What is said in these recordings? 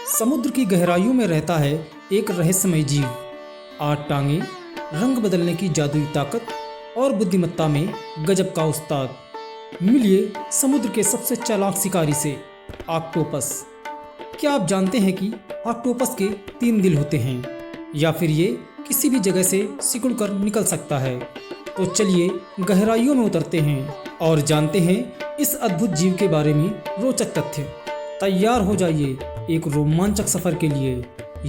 समुद्र की गहराइयों में रहता है एक रहस्यमय जीव। 8 टांगे, रंग बदलने की जादुई ताकत और बुद्धिमत्ता में गजब का उस्ताद। मिलिए समुद्र के सबसे चालाक शिकारी से, ऑक्टोपस। क्या आप जानते हैं कि ऑक्टोपस के 3 दिल होते हैं, या फिर ये किसी भी जगह से सिकुड़ कर निकल सकता है? तो चलिए गहराइयों में उतरते हैं और जानते हैं इस अद्भुत जीव के बारे में रोचक तथ्य। तैयार हो जाइए एक रोमांचक सफर के लिए।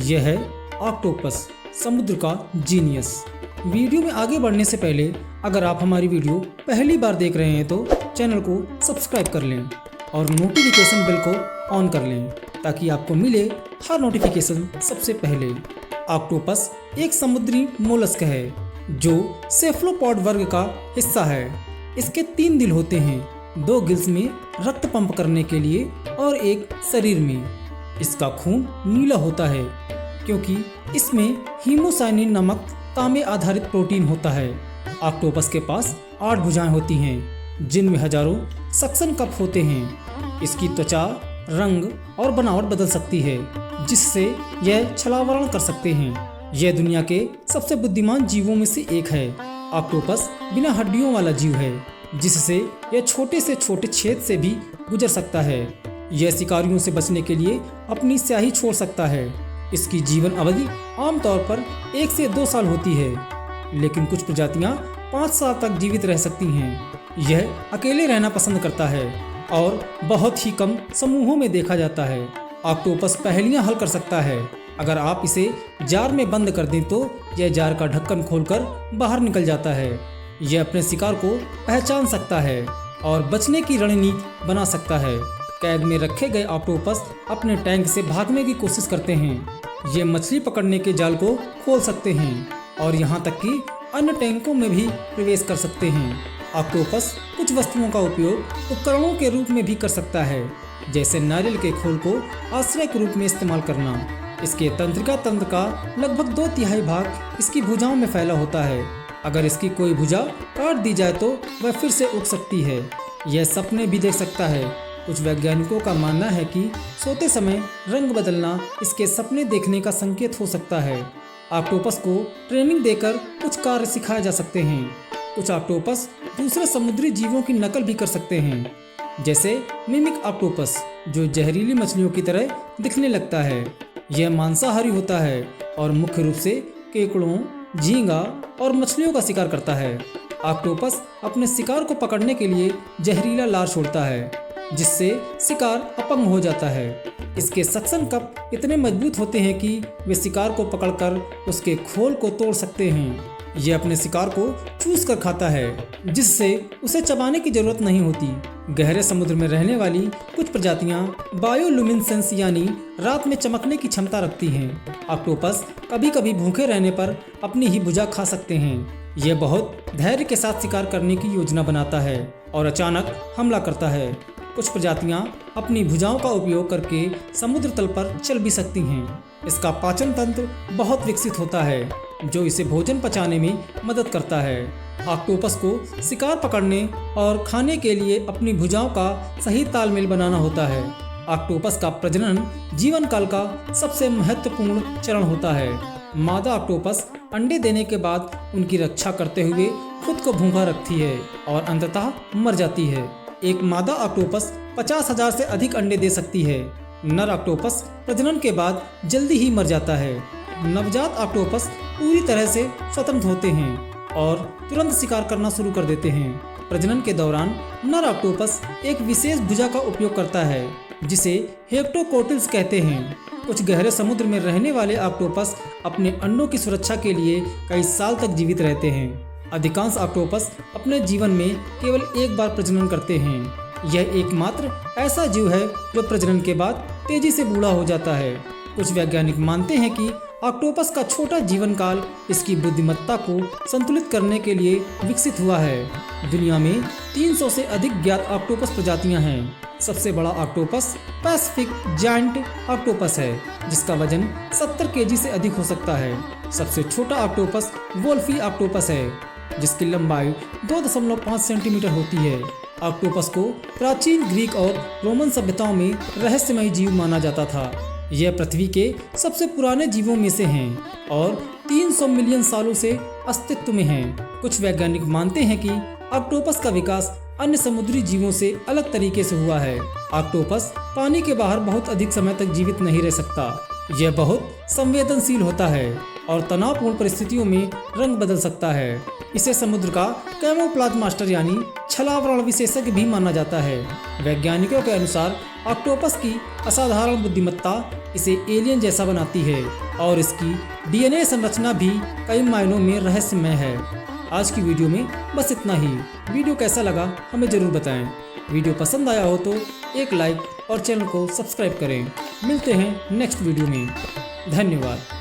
यह है ऑक्टोपस, समुद्र का जीनियस। वीडियो में आगे बढ़ने से पहले अगर आप हमारी वीडियो पहली बार देख रहे हैं तो चैनल को सब्सक्राइब कर लें और नोटिफिकेशन बेल को ऑन कर लें ताकि आपको मिले हर नोटिफिकेशन सबसे पहले। ऑक्टोपस एक समुद्री मोलस्क है जो सेफलोपॉड वर्ग का हिस्सा है। इसके 3 दिल होते हैं, 2 गिल्स में रक्त पंप करने के लिए और एक शरीर में। इसका खून नीला होता है क्योंकि इसमें हीमोसाइनिन नामक तांबे आधारित प्रोटीन होता है। ऑक्टोपस के पास 8 भुजाएं होती हैं जिनमें हजारों सक्शन कप होते हैं। इसकी त्वचा, रंग और बनावट बदल सकती है जिससे यह छलावरण कर सकते हैं। यह दुनिया के सबसे बुद्धिमान जीवों में से एक है। ऑक्टोपस बिना हड्डियों वाला जीव है जिससे यह छोटे से छोटे छेद से भी गुजर सकता है। यह शिकारियों से बचने के लिए अपनी स्याही छोड़ सकता है। इसकी जीवन अवधि आमतौर पर 1 से 2 साल होती है, लेकिन कुछ प्रजातियां 5 साल तक जीवित रह सकती हैं। यह अकेले रहना पसंद करता है और बहुत ही कम समूहों में देखा जाता है। ऑक्टोपस पहेलियां हल कर सकता है। अगर आप इसे जार में बंद कर दें तो यह जार का ढक्कन खोलकर बाहर निकल जाता है। यह अपने शिकार को पहचान सकता है और बचने की रणनीति बना सकता है। कैद में रखे गए ऑक्टोपस अपने टैंक से भागने की कोशिश करते हैं। ये मछली पकड़ने के जाल को खोल सकते हैं और यहाँ तक कि अन्य टैंकों में भी प्रवेश कर सकते हैं। ऑक्टोपस कुछ वस्तुओं का उपयोग उपकरणों के रूप में भी कर सकता है, जैसे नारियल के खोल को आश्रय के रूप में इस्तेमाल करना। इसके तंत्रिका तंत्र का लगभग 2/3 भाग इसकी भुजाओं में फैला होता है। अगर इसकी कोई भुजा काट दी जाए तो वह फिर से उग सकती है। यह सपने भी देख सकता है। कुछ वैज्ञानिकों का मानना है कि सोते समय रंग बदलना इसके सपने देखने का संकेत हो सकता है। ऑक्टोपस को ट्रेनिंग देकर कुछ कार्य सिखाए जा सकते हैं। कुछ ऑक्टोपस दूसरे समुद्री जीवों की नकल भी कर सकते हैं, जैसे मिमिक ऑक्टोपस जो जहरीली मछलियों की तरह दिखने लगता है। यह मांसाहारी होता है और मुख्य रूप से केकड़ों, झींगा और मछलियों का शिकार करता है। ऑक्टोपस अपने शिकार को पकड़ने के लिए जहरीला लार छोड़ता है जिससे शिकार अपंग हो जाता है। इसके सक्शन कप इतने मजबूत होते हैं कि वे शिकार को पकड़कर उसके खोल को तोड़ सकते हैं। यह अपने शिकार को चूस कर खाता है जिससे उसे चबाने की जरूरत नहीं होती। गहरे समुद्र में रहने वाली कुछ प्रजातियां बायोलुमिनेसेंस यानी रात में चमकने की क्षमता रखती हैं। ऑक्टोपस कभी कभी भूखे रहने पर अपनी ही भुजा खा सकते हैं। यह बहुत धैर्य के साथ शिकार करने की योजना बनाता है और अचानक हमला करता है। कुछ प्रजातियां अपनी भुजाओं का उपयोग करके समुद्र तल पर चल भी सकती हैं। इसका पाचन तंत्र बहुत विकसित होता है जो इसे भोजन पचाने में मदद करता है। ऑक्टोपस को शिकार पकड़ने और खाने के लिए अपनी भुजाओं का सही तालमेल बनाना होता है। ऑक्टोपस का प्रजनन जीवन काल का सबसे महत्वपूर्ण चरण होता है। मादा ऑक्टोपस अंडे देने के बाद उनकी रक्षा करते हुए खुद को भूखा रखती है और अंततः मर जाती है। एक मादा ऑक्टोपस 50,000 से अधिक अंडे दे सकती है। नर ऑक्टोपस प्रजनन के बाद जल्दी ही मर जाता है। नवजात ऑक्टोपस पूरी तरह से स्वतंत्र होते हैं और तुरंत शिकार करना शुरू कर देते हैं। प्रजनन के दौरान नर ऑक्टोपस एक विशेष भुजा का उपयोग करता है जिसे हेक्टोकोटिल्स कहते हैं। कुछ गहरे समुद्र में रहने वाले ऑक्टोपस अपने अंडों की सुरक्षा के लिए कई साल तक जीवित रहते हैं। अधिकांश ऑक्टोपस अपने जीवन में केवल एक बार प्रजनन करते हैं। यह एकमात्र ऐसा जीव है जो प्रजनन के बाद तेजी से बूढ़ा हो जाता है। कुछ वैज्ञानिक मानते हैं कि ऑक्टोपस का छोटा जीवन काल इसकी बुद्धिमत्ता को संतुलित करने के लिए विकसित हुआ है। दुनिया में 300 से अधिक ज्ञात ऑक्टोपस प्रजातियां हैं। सबसे बड़ा ऑक्टोपस पैसिफिक जायंट ऑक्टोपस है जिसका वजन 70 केजी से अधिक हो सकता है। सबसे छोटा ऑक्टोपस वोल्फी ऑक्टोपस है जिसकी लंबाई 2.5 सेंटीमीटर होती है। ऑक्टोपस को प्राचीन ग्रीक और रोमन सभ्यताओं में रहस्यमय जीव माना जाता था। यह पृथ्वी के सबसे पुराने जीवों में से हैं और 300 मिलियन सालों से अस्तित्व में हैं। कुछ वैज्ञानिक मानते हैं कि ऑक्टोपस का विकास अन्य समुद्री जीवों से अलग तरीके से हुआ है। ऑक्टोपस पानी के बाहर बहुत अधिक समय तक जीवित नहीं रह सकता। यह बहुत संवेदनशील होता है और तनावपूर्ण परिस्थितियों में रंग बदल सकता है। इसे समुद्र का कैमोफ्लेज मास्टर यानी छलावरण विशेषज्ञ भी माना जाता है। वैज्ञानिकों के अनुसार ऑक्टोपस की असाधारण बुद्धिमत्ता इसे एलियन जैसा बनाती है और इसकी डीएनए संरचना भी कई मायनों में रहस्यमय है। आज की वीडियो में बस इतना ही। वीडियो कैसा लगा हमें जरूर बताएं। वीडियो पसंद आया हो तो एक लाइक और चैनल को सब्सक्राइब करें। मिलते हैं नेक्स्ट वीडियो में। धन्यवाद।